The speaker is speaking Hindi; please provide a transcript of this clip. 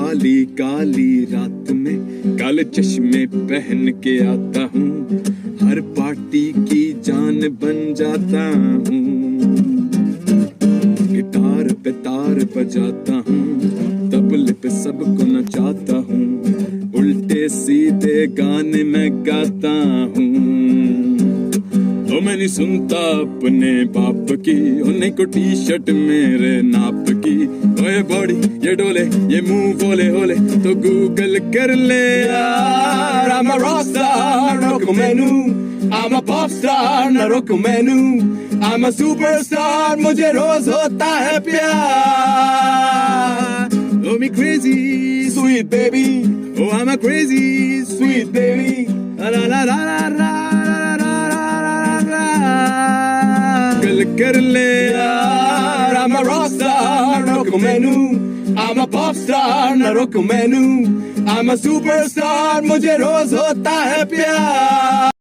काली काली रात में काले चश्मे पहन के आता हूँ, हर पार्टी की जान बन जाता हूँ। गिटार पे तार बजाता हूँ, तबले पे सबको नचाता हूँ, उल्टे सीधे गाने में गाता हूँ। ओ मैं नहीं सुनता अपने बाप की, उन्हें को टी शर्ट मेरे नाप की। ओ ये बॉडी ये डोले ये मुंह बोले होले तो गूगल कर ले यार। I'm a rockstar, no como menú, I'm a pop star, no रोको menú, I'm a superstar, मुझे रोज होता है प्यार। Oh me crazy sweet baby, oh I'm a crazy sweet baby, la la la la la गल कर ले यार। I'm a rockstar, no como menú, I'm a pop star, no रोको menú, I'm a superstar, मुझे रोज होता है प्यार।